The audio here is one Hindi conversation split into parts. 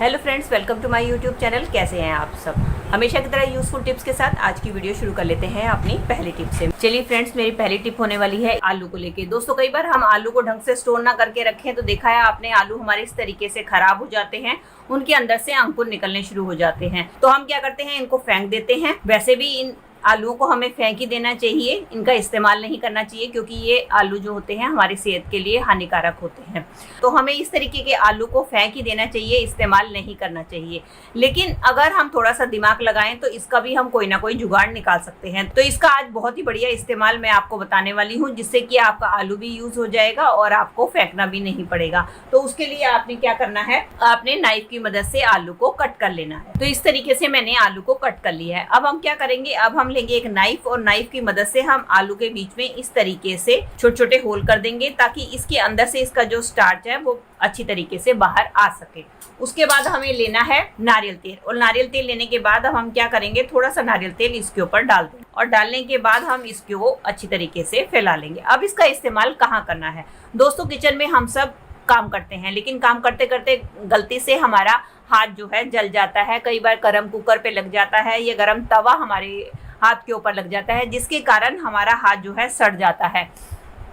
Hello friends, welcome to my YouTube channel. कैसे हैं आप सब? हमेशा की तरह यूजफुल टिप्स के साथ आज की वीडियो शुरू कर लेते हैं अपनी पहली टिप से। चलिए फ्रेंड्स, मेरी पहली टिप होने वाली है आलू को लेके। दोस्तों, कई बार हम आलू को ढंग से स्टोर ना करके रखें तो देखा है आपने, आलू हमारे इस तरीके से खराब हो जाते हैं, उनके अंदर से अंकुर निकलने शुरू हो जाते हैं। तो हम क्या करते हैं, इनको फेंक देते हैं। वैसे भी इन आलूओं को हमें फेंक ही देना चाहिए, इनका इस्तेमाल नहीं करना चाहिए, क्योंकि ये आलू जो होते हैं हमारी सेहत के लिए हानिकारक होते हैं। तो हमें इस तरीके के आलू को फेंक ही देना चाहिए, इस्तेमाल नहीं करना चाहिए। लेकिन अगर हम थोड़ा सा दिमाग लगाएं तो इसका भी हम कोई ना कोई जुगाड़ निकाल सकते हैं। तो इसका आज बहुत ही बढ़िया इस्तेमाल मैं आपको बताने वाली हूँ, जिससे कि आपका आलू भी यूज हो जाएगा और आपको फेंकना भी नहीं पड़ेगा। तो उसके लिए आपने क्या करना है, आपने नाइफ की मदद से आलू को कट कर लेना है। तो इस तरीके से मैंने आलू को कट कर लिया है। अब हम क्या करेंगे, अब हम लेंगे एक नाइफ और नाइफ की मदद से हम आलू के बीच में इस तरीके से छोटे छोटे होल कर देंगे, ताकि इसके अंदर से इसका जो स्टार्च है वो अच्छी तरीके से बाहर आ सके। उसके बाद हमें लेना है नारियल तेल, और नारियल तेल लेने के बाद अब हम क्या करेंगे, थोड़ा सा नारियल तेल इसके ऊपर डाल देंगे, और डालने के बाद हम इसको अच्छी तरीके से फैला लेंगे। अब इसका इस्तेमाल कहाँ करना है दोस्तों, किचन में हम सब काम करते हैं, लेकिन काम करते करते गलती से हमारा हाथ जो है जल जाता है। कई बार गरम कुकर पे लग जाता है, या गरम तवा हमारे हाथ के ऊपर लग जाता है, जिसके कारण हमारा हाथ जो है सड़ जाता है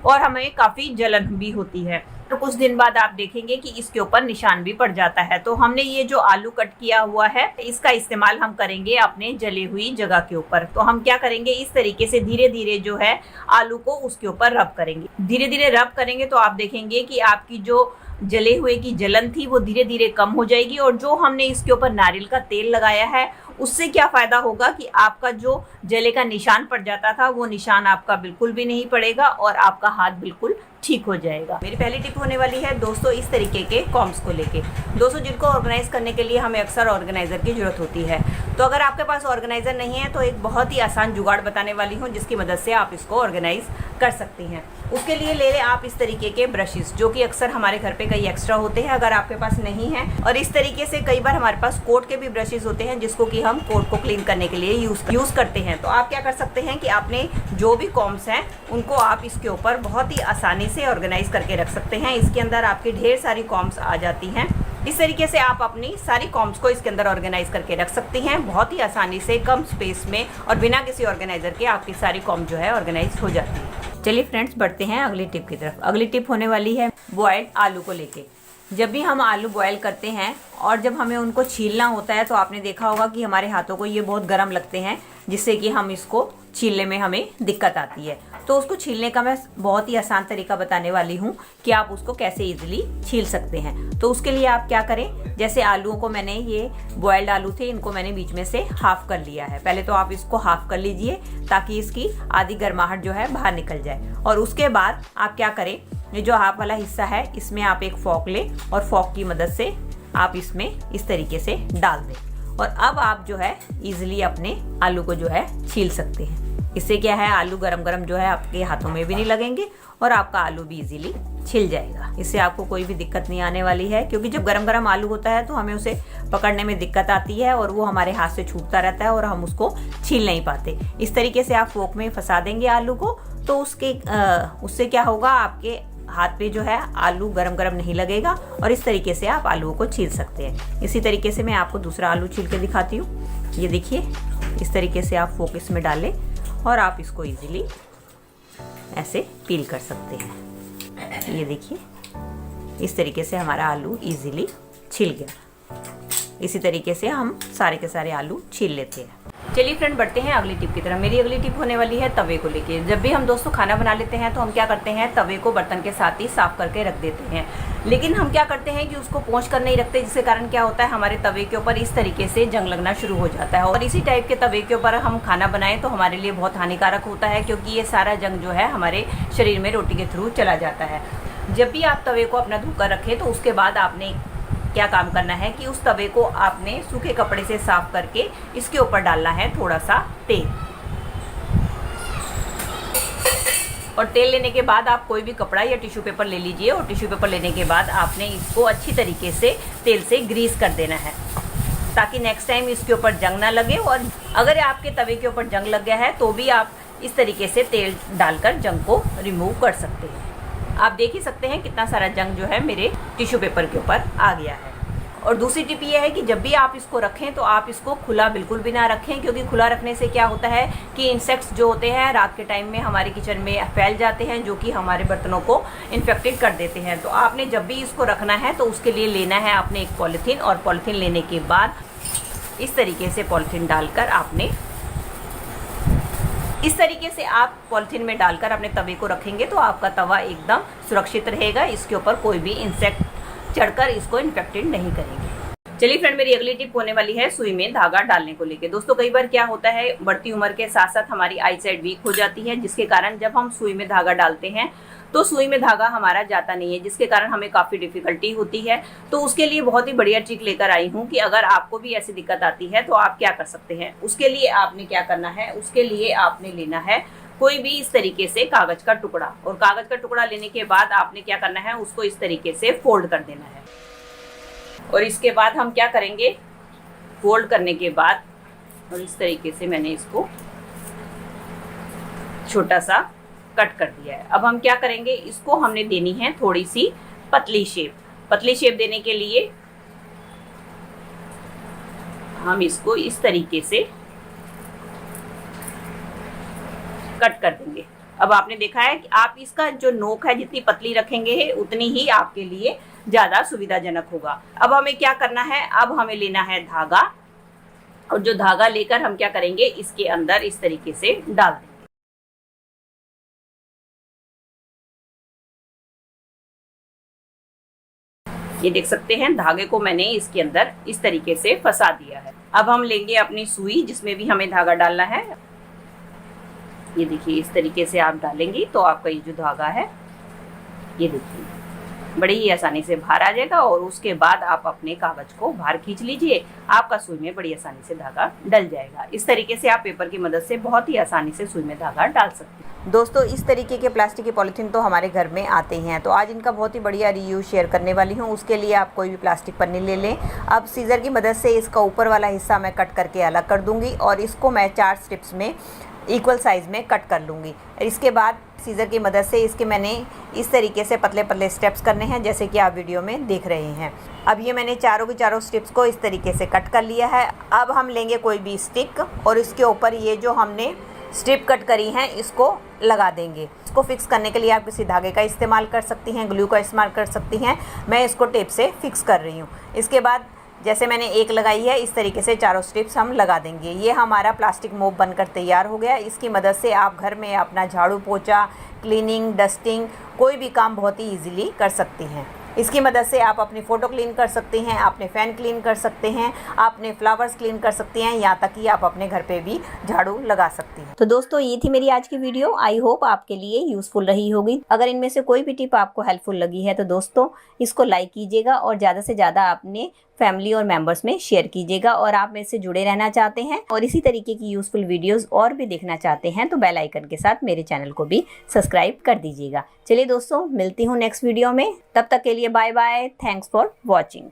और हमें काफ़ी जलन भी होती है। तो कुछ दिन बाद आप देखेंगे कि इसके ऊपर निशान भी पड़ जाता है। तो हमने ये जो आलू कट किया हुआ है, इसका इस्तेमाल हम करेंगे अपने जली हुई जगह के ऊपर। तो हम क्या करेंगे, इस तरीके से धीरे धीरे जो है आलू को उसके ऊपर रब करेंगे। धीरे धीरे रब करेंगे तो आप देखेंगे कि आपकी जो जले हुए की जलन थी वो धीरे धीरे कम हो जाएगी। और जो हमने इसके ऊपर नारियल का तेल लगाया है, उससे क्या फ़ायदा होगा कि आपका जो जले का निशान पड़ जाता था वो निशान आपका बिल्कुल भी नहीं पड़ेगा और आपका हाथ बिल्कुल ठीक हो जाएगा। मेरी पहली टिप होने वाली है दोस्तों इस तरीके के कॉम्स को लेके। दोस्तों, जिनको ऑर्गेनाइज करने के लिए हमें अक्सर ऑर्गेनाइज़र की ज़रूरत होती है। तो अगर आपके पास ऑर्गेनाइज़र नहीं है तो एक बहुत ही आसान जुगाड़ बताने वाली हूँ, जिसकी मदद से आप इसको ऑर्गेनाइज कर सकती हैं। उसके लिए ले लें आप इस तरीके के ब्रशेस, जो कि अक्सर हमारे घर पे कई एक्स्ट्रा होते हैं, अगर आपके पास नहीं है। और इस तरीके से कई बार हमारे पास कोट के भी ब्रशेस होते हैं, जिसको कि हम कोट को क्लीन करने के लिए यूज़ करते हैं। तो आप क्या कर सकते हैं कि आपने जो भी कॉम्स हैं उनको आप इसके ऊपर बहुत ही आसानी से ऑर्गेनाइज करके रख सकते हैं। इसके अंदर आपकी ढेर सारी कॉम्स आ जाती हैं। इस तरीके से आप अपनी सारी कॉम्स को इसके अंदर ऑर्गेनाइज करके रख सकती हैं, बहुत ही आसानी से, कम स्पेस में, और बिना किसी ऑर्गेनाइजर के आपकी सारी कॉम जो है ऑर्गेनाइज हो जाती है। चलिए फ्रेंड्स, बढ़ते हैं अगली टिप की तरफ। अगली टिप होने वाली है बॉयल्ड आलू को लेके। जब भी हम आलू बॉयल करते हैं और जब हमें उनको छीलना होता है, तो आपने देखा होगा कि हमारे हाथों को ये बहुत गर्म लगते हैं, जिससे कि हम इसको छीलने में हमें दिक्कत आती है। तो उसको छीलने का मैं बहुत ही आसान तरीका बताने वाली हूँ कि आप उसको कैसे इजीली छील सकते हैं। तो उसके लिए आप क्या करें, जैसे आलूओं को मैंने, ये बॉयल्ड आलू थे, इनको मैंने बीच में से हाफ कर लिया है। पहले तो आप इसको हाफ कर लीजिए, ताकि इसकी आधी गर्माहट जो है बाहर निकल जाए। और उसके बाद आप क्या करें, ये जो हाफ वाला हिस्सा है, इसमें आप एक फॉक लें और फॉक की मदद से आप इसमें इस तरीके से डाल दें। और अब आप जो है इजीली अपने आलू को जो है छील सकते हैं। इससे क्या है, आलू गरम गरम जो है आपके हाथों में भी नहीं लगेंगे और आपका आलू भी इजीली छिल जाएगा। इससे आपको कोई भी दिक्कत नहीं आने वाली है, क्योंकि जब गरम गरम आलू होता है तो हमें उसे पकड़ने में दिक्कत आती है और वो हमारे हाथ से छूटता रहता है और हम उसको छील नहीं पाते। इस तरीके से आप फोक में फंसा देंगे आलू को, तो उससे क्या होगा, आपके हाथ पे जो है आलू गरम गरम नहीं लगेगा और इस तरीके से आप आलूओं को छील सकते हैं। इसी तरीके से मैं आपको दूसरा आलू छील के दिखाती हूँ। ये देखिए, इस तरीके से आप फोक इसमें डालें और आप इसको इजीली ऐसे पील कर सकते हैं। ये देखिए, इस तरीके से हमारा आलू इजीली छिल गया। इसी तरीके से हम सारे के सारे आलू छील लेते हैं। चलिए फ्रेंड, बढ़ते हैं अगली टिप की तरफ। मेरी अगली टिप होने वाली है तवे को लेके। जब भी हम दोस्तों खाना बना लेते हैं तो हम क्या करते हैं, तवे को बर्तन के साथ ही साफ करके रख देते हैं। लेकिन हम क्या करते हैं कि उसको पोंछ कर नहीं रखते, जिसके कारण क्या होता है, हमारे तवे के ऊपर इस तरीके से जंग लगना शुरू हो जाता है। और इसी टाइप के तवे के ऊपर हम खाना बनाएं तो हमारे लिए बहुत हानिकारक होता है, क्योंकि ये सारा जंग जो है हमारे शरीर में रोटी के थ्रू चला जाता है। जब भी आप तवे को अपना धोकर रखें तो उसके बाद आपने क्या काम करना है कि उस तवे को आपने सूखे कपड़े से साफ करके इसके ऊपर डालना है थोड़ा सा तेल। और तेल लेने के बाद आप कोई भी कपड़ा या टिश्यू पेपर ले लीजिए, और टिश्यू पेपर लेने के बाद आपने इसको अच्छी तरीके से तेल से ग्रीस कर देना है, ताकि नेक्स्ट टाइम इसके ऊपर जंग ना लगे। और अगर आपके तवे के ऊपर जंग लग गया है तो भी आप इस तरीके से तेल डालकर जंग को रिमूव कर सकते हैं। आप देख ही सकते हैं कितना सारा जंग जो है मेरे टिश्यू पेपर के ऊपर आ गया है। और दूसरी टिप ये है कि जब भी आप इसको रखें तो आप इसको खुला बिल्कुल भी ना रखें, क्योंकि खुला रखने से क्या होता है कि इंसेक्ट्स जो होते हैं रात के टाइम में हमारे किचन में फैल जाते हैं, जो कि हमारे बर्तनों को इन्फेक्टेड कर देते हैं। तो आपने जब भी इसको रखना है तो उसके लिए लेना है आपने एक पॉलीथीन, और पॉलीथीन लेने के बाद इस तरीके से पॉलीथीन डालकर आपने इस तरीके से आप पॉलीथीन में डालकर अपने तवे को रखेंगे तो आपका तवा एकदम सुरक्षित रहेगा। इसके ऊपर कोई भी इंसेक्ट चढ़कर इसको इन्फेक्टेड नहीं करेंगे। चलिए फ्रेंड, मेरी अगली टिप होने वाली है सुई में धागा डालने को लेके। दोस्तों कई बार क्या होता है, बढ़ती उम्र के साथ साथ हमारी आई साइड वीक हो जाती है, जिसके कारण जब हम सुई में धागा डालते हैं तो सुई में धागा हमारा जाता नहीं है, जिसके कारण हमें काफ़ी डिफिकल्टी होती है। तो उसके लिए बहुत ही बढ़िया ट्रिक लेकर आई हूँ कि अगर आपको भी ऐसी दिक्कत आती है तो आप क्या कर सकते हैं। उसके लिए आपने क्या करना है, उसके लिए आपने लेना है कोई भी इस तरीके से कागज का टुकड़ा, और कागज का टुकड़ा लेने के बाद आपने क्या करना है, उसको इस तरीके से फोल्ड कर देना है। और इसके बाद हम क्या करेंगे, फोल्ड करने के बाद और इस तरीके से मैंने इसको छोटा सा कट कर दिया है। अब हम क्या करेंगे, इसको हमने देनी है थोड़ी सी पतली शेप। पतली शेप देने के लिए हम इसको इस तरीके से कट कर देंगे। अब आपने देखा है कि आप इसका जो नोक है जितनी पतली रखेंगे उतनी ही आपके लिए ज़्यादा सुविधाजनक होगा। अब हमें क्या करना है, अब हमें लेना है धागा, और जो धागा लेकर हम क्या करेंगे, इसके अंदर इस तरीके से डाल देंगे। ये देख सकते हैं धागे को मैंने इसके अंदर इस तरीके से फंसा दिया है। अब हम लेंगे अपनी सुई जिसमें भी हमें धागा डालना है। ये देखिए इस तरीके से आप डालेंगी तो आपका ये जो धागा है ये देखिए बड़ी ही आसानी से बाहर आ जाएगा, और उसके बाद आप अपने कागज को बाहर खींच लीजिए, आपका सुई में बड़ी आसानी से धागा डल जाएगा। इस तरीके से आप पेपर की मदद से बहुत ही आसानी से सुई में धागा डाल सकते हैं। दोस्तों इस तरीके के प्लास्टिक के पॉलीथीन तो हमारे घर में आते हैं, तो आज इनका बहुत ही बढ़िया रीयूज शेयर करने वाली हूँ। उसके लिए आप कोई भी प्लास्टिक पन्नी ले लें। अब सीज़र की मदद से इसका ऊपर वाला हिस्सा मैं कट करके अलग कर दूँगी, और इसको मैं 4 स्ट्रिप्स में इक्वल साइज़ में कट कर लूँगी। इसके बाद सीज़र की मदद से इसके मैंने इस तरीके से पतले पतले स्टेप्स करने हैं, जैसे कि आप वीडियो में देख रहे हैं। अब ये मैंने चारों की चारों स्ट्रिप्स को इस तरीके से कट कर लिया है। अब हम लेंगे कोई भी स्टिक, और इसके ऊपर ये जो हमने स्ट्रिप कट करी हैं इसको लगा देंगे। इसको फिक्स करने के लिए आप किसी धागे का इस्तेमाल कर सकती हैं, ग्लू का इस्तेमाल कर सकती हैं। मैं इसको टेप से फिक्स कर रही हूँ। इसके बाद जैसे मैंने एक लगाई है इस तरीके से चारों स्ट्रिप्स हम लगा देंगे। ये हमारा प्लास्टिक मोप बनकर तैयार हो गया। इसकी मदद से आप घर में अपना झाड़ू पोछा, क्लीनिंग, डस्टिंग कोई भी काम बहुत ही ईजिली कर सकती हैं। इसकी मदद से आप अपनी फ़ोटो क्लीन कर सकते हैं, अपने फ़ैन क्लीन कर सकते हैं, अपने फ्लावर्स क्लीन कर सकते हैं, यहाँ तक कि आप अपने घर पे भी झाड़ू लगा सकती हैं। तो दोस्तों ये थी मेरी आज की वीडियो। आई होप आपके लिए यूज़फुल रही होगी। अगर इनमें से कोई भी टिप आपको हेल्पफुल लगी है तो दोस्तों इसको लाइक कीजिएगा, और ज़्यादा से ज़्यादा अपने फैमिली और मेंबर्स में शेयर कीजिएगा। और आप मेरे से जुड़े रहना चाहते हैं और इसी तरीके की यूज़फुल वीडियोस और भी देखना चाहते हैं तो बेल आइकन के साथ मेरे चैनल को भी सब्सक्राइब कर दीजिएगा। चलिए दोस्तों मिलती हूँ नेक्स्ट वीडियो में, तब तक के लिए bye bye. Thanks for watching.